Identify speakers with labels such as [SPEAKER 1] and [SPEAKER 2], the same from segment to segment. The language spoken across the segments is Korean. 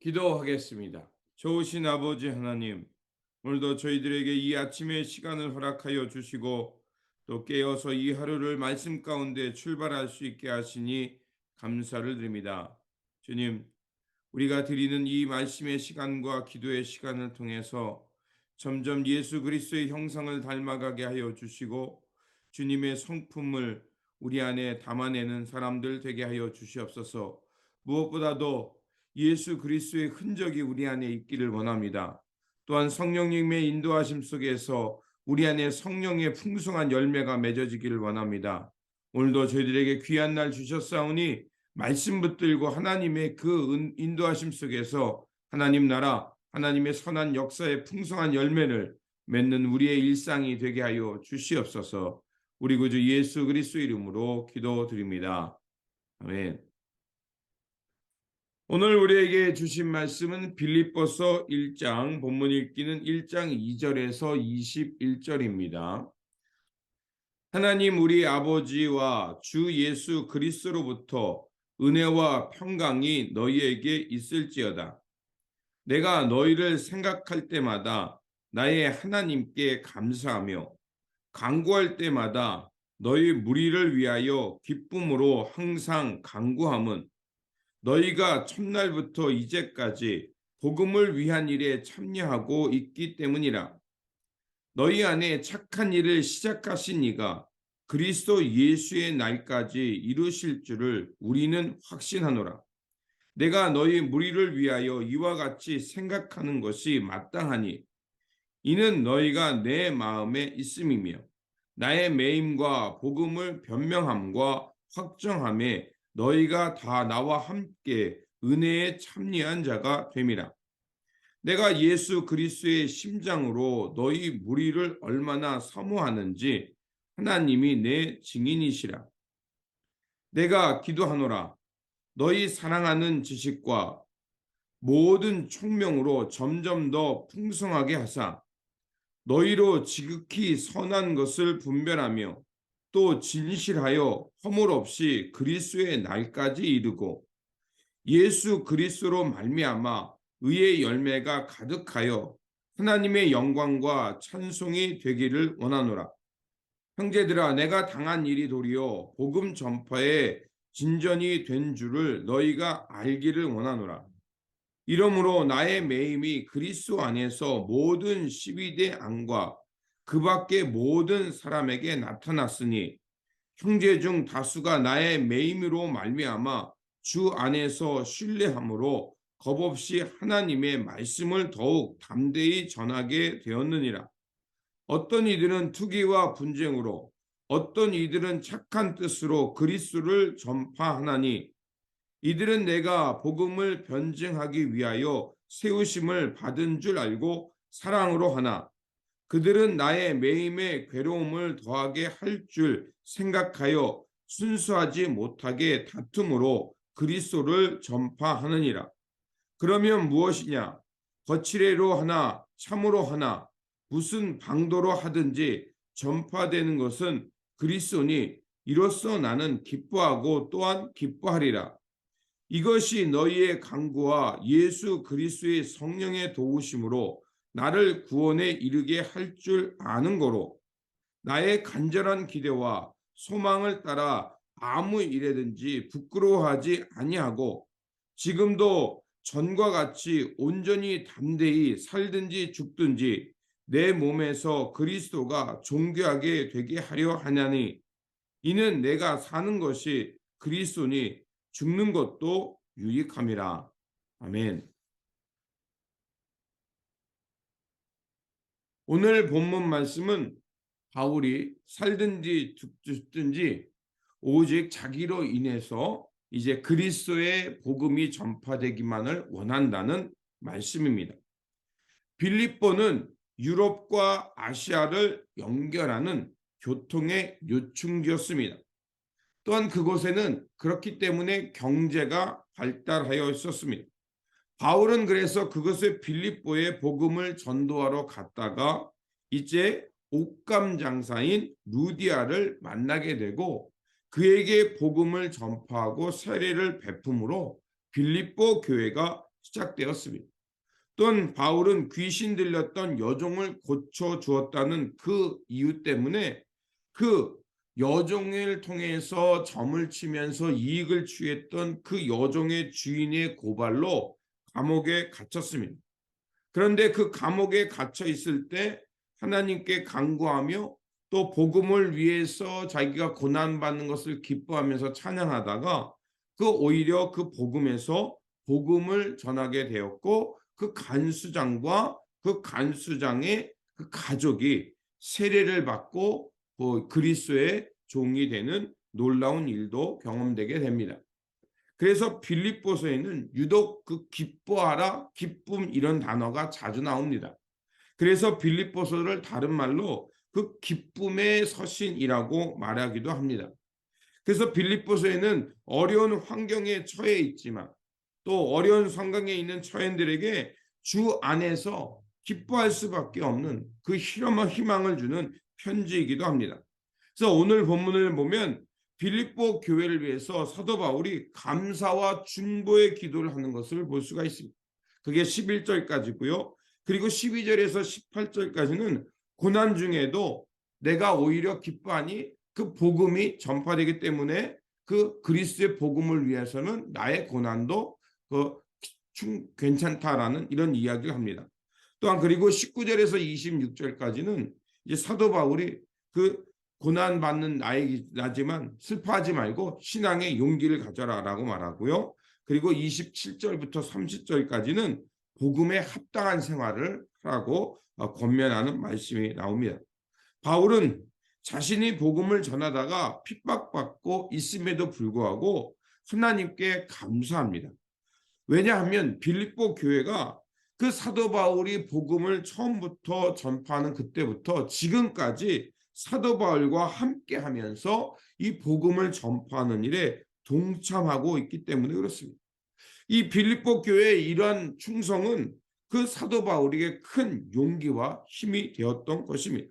[SPEAKER 1] 기도하겠습니다. 좋으신 아버지 하나님, 오늘도 저희들에게 이 아침의 시간을 허락하여 주시고 또 깨어서 이 하루를 말씀 가운데 출발할 수 있게 하시니 감사를 드립니다. 주님, 우리가 드리는 이 말씀의 시간과 기도의 시간을 통해서 점점 예수 그리스도의 형상을 닮아가게 하여 주시고 주님의 성품을 우리 안에 담아내는 사람들 되게 하여 주시옵소서. 무엇보다도 예수 그리스도의 흔적이 우리 안에 있기를 원합니다. 또한 성령님의 인도하심 속에서 우리 안에 성령의 풍성한 열매가 맺어지기를 원합니다. 오늘도 저희들에게 귀한 날 주셨사오니 말씀 붙들고 하나님의 그 인도하심 속에서 하나님 나라, 하나님의 선한 역사의 풍성한 열매를 맺는 우리의 일상이 되게 하여 주시옵소서. 우리 구주 예수 그리스도 이름으로 기도드립니다. 아멘. 오늘 우리에게 주신 말씀은 빌립보서 1장, 본문 읽기는 1장 2절에서 21절입니다. 하나님 우리 아버지와 주 예수 그리스도로부터 은혜와 평강이 너희에게 있을지어다. 내가 너희를 생각할 때마다 나의 하나님께 감사하며 간구할 때마다 너희 무리를 위하여 기쁨으로 항상 간구함은 너희가 첫날부터 이제까지 복음을 위한 일에 참여하고 있기 때문이라. 너희 안에 착한 일을 시작하신 이가 그리스도 예수의 날까지 이루실 줄을 우리는 확신하노라. 내가 너희 무리를 위하여 이와 같이 생각하는 것이 마땅하니 이는 너희가 내 마음에 있음이며 나의 매임과 복음을 변명함과 확정함에 너희가 다 나와 함께 은혜에 참여한 자가 됨이라. 내가 예수 그리스도의 심장으로 너희 무리를 얼마나 사모하는지 하나님이 내 증인이시라. 내가 기도하노라. 너희 사랑하는 지식과 모든 총명으로 점점 더 풍성하게 하사 너희로 지극히 선한 것을 분별하며 또 진실하여 허물 없이 그리스도의 날까지 이르고 예수 그리스도로 말미암아 의의 열매가 가득하여 하나님의 영광과 찬송이 되기를 원하노라. 형제들아, 내가 당한 일이 도리어 복음 전파에 진전이 된 줄을 너희가 알기를 원하노라. 이러므로 나의 매임이 그리스도 안에서 모든 12대 안과 그 밖의 모든 사람에게 나타났으니 형제 중 다수가 나의 매임으로 말미암아 주 안에서 신뢰함으로 겁없이 하나님의 말씀을 더욱 담대히 전하게 되었느니라. 어떤 이들은 투기와 분쟁으로 어떤 이들은 착한 뜻으로 그리스도를 전파하나니 이들은 내가 복음을 변증하기 위하여 세우심을 받은 줄 알고 사랑으로 하나 그들은 나의 매임에 괴로움을 더하게 할 줄 생각하여 순수하지 못하게 다툼으로 그리스도를 전파하느니라. 그러면 무엇이냐? 거칠애로 하나 참으로 하나 무슨 방도로 하든지 전파되는 것은 그리스도니 이로써 나는 기뻐하고 또한 기뻐하리라. 이것이 너희의 간구와 예수 그리스도의 성령의 도우심으로 나를 구원에 이르게 할 줄 아는 거로 나의 간절한 기대와 소망을 따라 아무 일에든지 부끄러워하지 아니하고 지금도 전과 같이 온전히 담대히 살든지 죽든지 내 몸에서 그리스도가 존귀하게 되게 하려 하냐니 이는 내가 사는 것이 그리스도니 죽는 것도 유익함이라. 아멘. 오늘 본문 말씀은 바울이 살든지 죽든지 오직 자기로 인해서 이제 그리스도의 복음이 전파되기만을 원한다는 말씀입니다. 빌립보는 유럽과 아시아를 연결하는 교통의 요충지였습니다. 또한 그곳에는 그렇기 때문에 경제가 발달하여 있었습니다. 바울은 그래서 그것을 빌립보에 복음을 전도하러 갔다가 이제 옷감 장사인 루디아를 만나게 되고 그에게 복음을 전파하고 세례를 베품으로 빌립보 교회가 시작되었습니다. 또한 바울은 귀신 들렸던 여종을 고쳐 주었다는 그 이유 때문에 그 여종을 통해서 점을 치면서 이익을 취했던 그 여종의 주인의 고발로 감옥에 갇혔습니다. 그런데 그 감옥에 갇혀 있을 때 하나님께 간구하며 또 복음을 위해서 자기가 고난받는 것을 기뻐하면서 찬양하다가 그 오히려 그 복음에서 복음을 전하게 되었고 그 간수장과 그 간수장의 그 가족이 세례를 받고 그리스도의 종이 되는 놀라운 일도 경험되게 됩니다. 그래서 빌립보서에는 유독 그 기뻐하라, 기쁨 이런 단어가 자주 나옵니다. 그래서 빌립보서를 다른 말로 그 기쁨의 서신이라고 말하기도 합니다. 그래서 빌립보서에는 어려운 환경에 처해 있지만 또 어려운 상황에 있는 처인들에게 주 안에서 기뻐할 수밖에 없는 그 희망을 주는 편지이기도 합니다. 그래서 오늘 본문을 보면 빌립보 교회를 위해서 사도 바울이 감사와 중보의 기도를 하는 것을 볼 수가 있습니다. 그게 11절까지고요. 그리고 12절에서 18절까지는 고난 중에도 내가 오히려 기뻐하니 그 복음이 전파되기 때문에 그 그리스도의 복음을 위해서는 나의 고난도 괜찮다라는 이런 이야기를 합니다. 또한 그리고 19절에서 26절까지는 이제 사도 바울이 그 고난 받는 나지만 슬퍼하지 말고 신앙의 용기를 가져라라고 말하고요. 그리고 27절부터 30절까지는 복음에 합당한 생활을 하라고 권면하는 말씀이 나옵니다. 바울은 자신이 복음을 전하다가 핍박받고 있음에도 불구하고 하나님께 감사합니다. 왜냐하면 빌립보 교회가 그 사도 바울이 복음을 처음부터 전파하는 그때부터 지금까지 사도 바울과 함께 하면서 이 복음을 전파하는 일에 동참하고 있기 때문에 그렇습니다. 이 빌립보 교회의 이러한 충성은 그 사도 바울에게 큰 용기와 힘이 되었던 것입니다.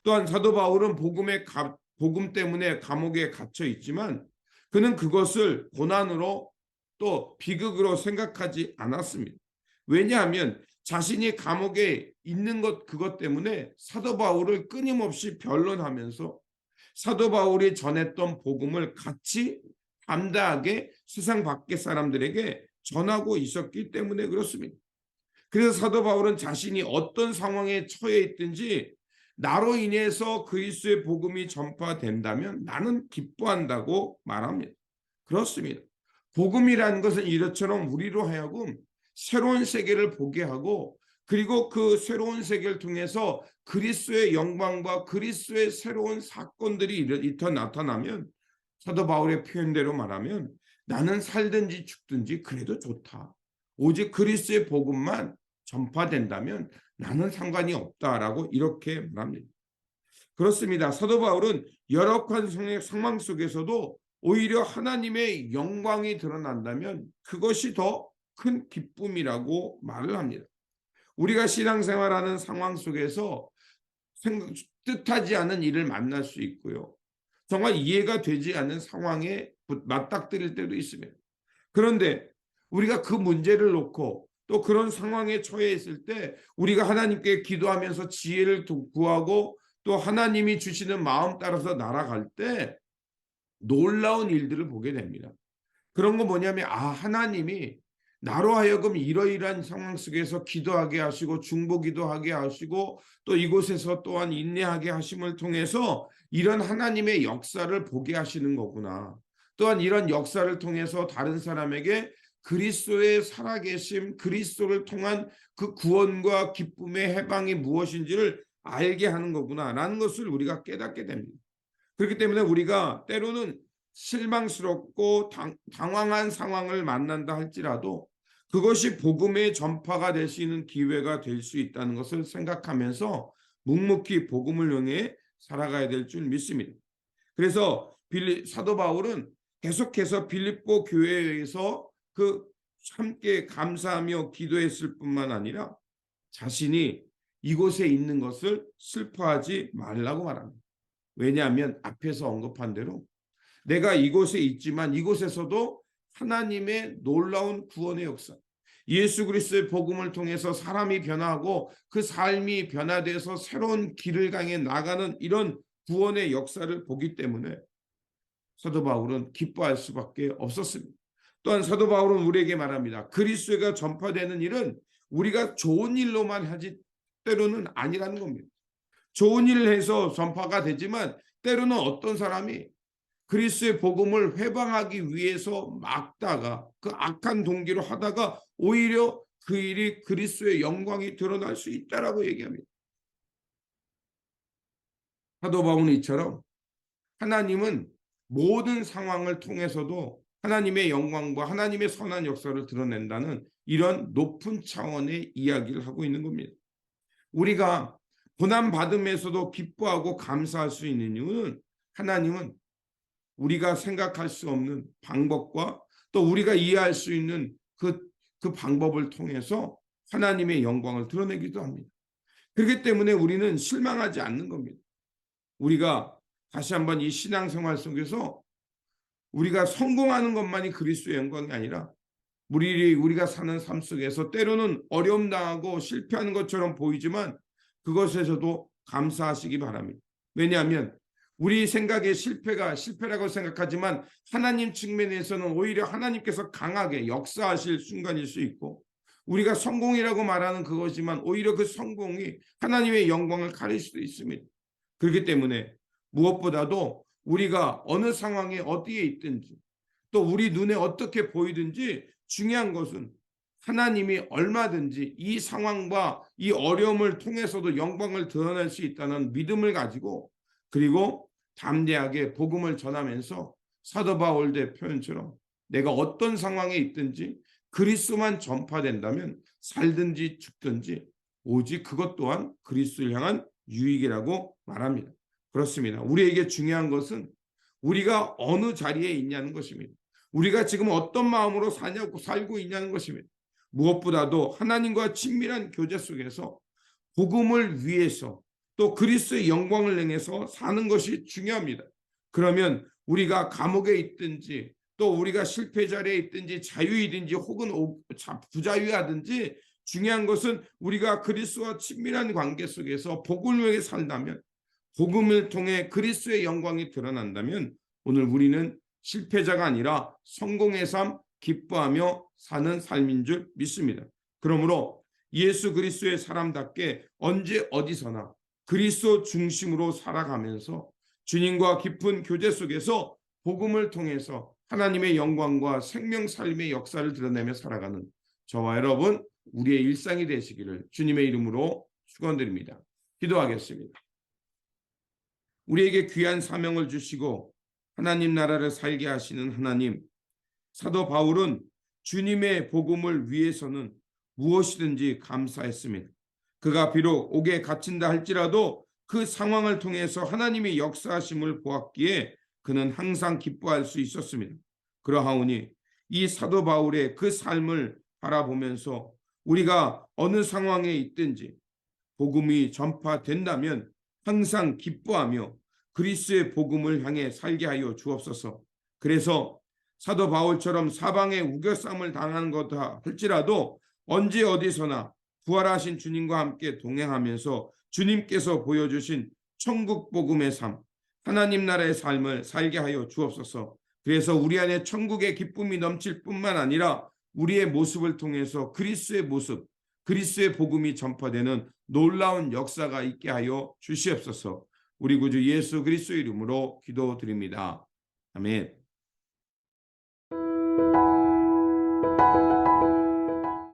[SPEAKER 1] 또한 사도 바울은 복음 때문에 감옥에 갇혀 있지만 그는 그것을 고난으로 또 비극으로 생각하지 않았습니다. 왜냐하면 자신이 감옥에 있는 그것 때문에 사도 바울을 끊임없이 변론하면서 사도 바울이 전했던 복음을 같이 담대하게 세상 밖의 사람들에게 전하고 있었기 때문에 그렇습니다. 그래서 사도 바울은 자신이 어떤 상황에 처해 있든지 나로 인해서 그리스도의 복음이 전파된다면 나는 기뻐한다고 말합니다. 그렇습니다. 복음이라는 것은 이것처럼 우리로 하여금 새로운 세계를 보게 하고 그리고 그 새로운 세계를 통해서 그리스도의 영광과 그리스도의 새로운 사건들이 나타나면 사도 바울의 표현대로 말하면 나는 살든지 죽든지 그래도 좋다. 오직 그리스도의 복음만 전파된다면 나는 상관이 없다라고 이렇게 말합니다. 그렇습니다. 사도 바울은 열악한 상황 속에서도 오히려 하나님의 영광이 드러난다면 그것이 더 큰 기쁨이라고 말을 합니다. 우리가 신앙생활하는 상황 속에서 뜻하지 않은 일을 만날 수 있고요. 정말 이해가 되지 않는 상황에 맞닥뜨릴 때도 있습니다. 그런데 우리가 그 문제를 놓고 또 그런 상황에 처해 있을 때 우리가 하나님께 기도하면서 지혜를 구하고 또 하나님이 주시는 마음 따라서 날아갈 때 놀라운 일들을 보게 됩니다. 그런 거 뭐냐면 하나님이 나로 하여금 이러이러한 상황 속에서 기도하게 하시고 중보기도하게 하시고 또 이곳에서 또한 인내하게 하심을 통해서 이런 하나님의 역사를 보게 하시는 거구나. 또한 이런 역사를 통해서 다른 사람에게 그리스도의 살아계심, 그리스도를 통한 그 구원과 기쁨의 해방이 무엇인지를 알게 하는 거구나라는 것을 우리가 깨닫게 됩니다. 그렇기 때문에 우리가 때로는 실망스럽고 당황한 상황을 만난다 할지라도 그것이 복음의 전파가 될 수 있는 기회가 될 수 있다는 것을 생각하면서 묵묵히 복음을 향해 살아가야 될 줄 믿습니다. 그래서 사도 바울은 계속해서 빌립보 교회에서 그 함께 감사하며 기도했을 뿐만 아니라 자신이 이곳에 있는 것을 슬퍼하지 말라고 말합니다. 왜냐하면 앞에서 언급한 대로 내가 이곳에 있지만 이곳에서도 하나님의 놀라운 구원의 역사, 예수 그리스도의 복음을 통해서 사람이 변화하고 그 삶이 변화돼서 새로운 길을 향해 나가는 이런 구원의 역사를 보기 때문에 사도 바울은 기뻐할 수밖에 없었습니다. 또한 사도 바울은 우리에게 말합니다. 그리스도가 전파되는 일은 우리가 좋은 일로만 하지 때로는 아니라는 겁니다. 좋은 일을 해서 전파가 되지만 때로는 어떤 사람이 그리스도의 복음을 회방하기 위해서 막다가 그 악한 동기로 하다가 오히려 그 일이 그리스도의 영광이 드러날 수 있다라고 얘기합니다. 사도 바울은 이처럼 하나님은 모든 상황을 통해서도 하나님의 영광과 하나님의 선한 역사를 드러낸다는 이런 높은 차원의 이야기를 하고 있는 겁니다. 우리가 고난받음에서도 기뻐하고 감사할 수 있는 이유는 하나님은 우리가 생각할 수 없는 방법과 또 우리가 이해할 수 있는 그 방법을 통해서 하나님의 영광을 드러내기도 합니다. 그렇기 때문에 우리는 실망하지 않는 겁니다. 우리가 다시 한번 이 신앙생활 속에서 우리가 성공하는 것만이 그리스도의 영광이 아니라 우리가 사는 삶 속에서 때로는 어려움 당하고 실패하는 것처럼 보이지만 그것에서도 감사하시기 바랍니다. 왜냐하면 우리 생각에 실패라고 생각하지만 하나님 측면에서는 오히려 하나님께서 강하게 역사하실 순간일 수 있고 우리가 성공이라고 말하는 그것이지만 오히려 그 성공이 하나님의 영광을 가릴 수도 있습니다. 그렇기 때문에 무엇보다도 우리가 어느 상황에 어디에 있든지 또 우리 눈에 어떻게 보이든지 중요한 것은 하나님이 얼마든지 이 상황과 이 어려움을 통해서도 영광을 드러낼 수 있다는 믿음을 가지고 그리고 담대하게 복음을 전하면서 사도 바울의 표현처럼 내가 어떤 상황에 있든지 그리스도만 전파된다면 살든지 죽든지 오직 그것 또한 그리스도를 향한 유익이라고 말합니다. 그렇습니다. 우리에게 중요한 것은 우리가 어느 자리에 있냐는 것입니다. 우리가 지금 어떤 마음으로 살고 있냐는 것입니다. 무엇보다도 하나님과 친밀한 교제 속에서 복음을 위해서 또 그리스도의 영광을 향해서 사는 것이 중요합니다. 그러면 우리가 감옥에 있든지 또 우리가 실패 자리에 있든지 자유이든지 혹은 부자유하든지 중요한 것은 우리가 그리스도와 친밀한 관계 속에서 복음을 위해 산다면 복음을 통해 그리스도의 영광이 드러난다면 오늘 우리는 실패자가 아니라 성공의 삶, 기뻐하며 사는 삶인 줄 믿습니다. 그러므로 예수 그리스도의 사람답게 언제 어디서나 그리스도 중심으로 살아가면서 주님과 깊은 교제 속에서 복음을 통해서 하나님의 영광과 생명 삶의 역사를 드러내며 살아가는 저와 여러분 우리의 일상이 되시기를 주님의 이름으로 축원드립니다. 기도하겠습니다. 우리에게 귀한 사명을 주시고 하나님 나라를 살게 하시는 하나님, 사도 바울은 주님의 복음을 위해서는 무엇이든지 감사했습니다. 그가 비록 옥에 갇힌다 할지라도 그 상황을 통해서 하나님의 역사하심을 보았기에 그는 항상 기뻐할 수 있었습니다. 그러하오니 이 사도 바울의 그 삶을 바라보면서 우리가 어느 상황에 있든지 복음이 전파된다면 항상 기뻐하며 그리스도의 복음을 향해 살게 하여 주옵소서. 그래서 사도 바울처럼 사방에 우겨쌈을 당하는 것다 할지라도 언제 어디서나 부활하신 주님과 함께 동행하면서 주님께서 보여주신 천국 복음의 삶, 하나님 나라의 삶을 살게 하여 주옵소서. 그래서 우리 안에 천국의 기쁨이 넘칠 뿐만 아니라 우리의 모습을 통해서 그리스도의 모습, 그리스도의 복음이 전파되는 놀라운 역사가 있게 하여 주시옵소서. 우리 구주 예수 그리스도 이름으로 기도드립니다. 아멘.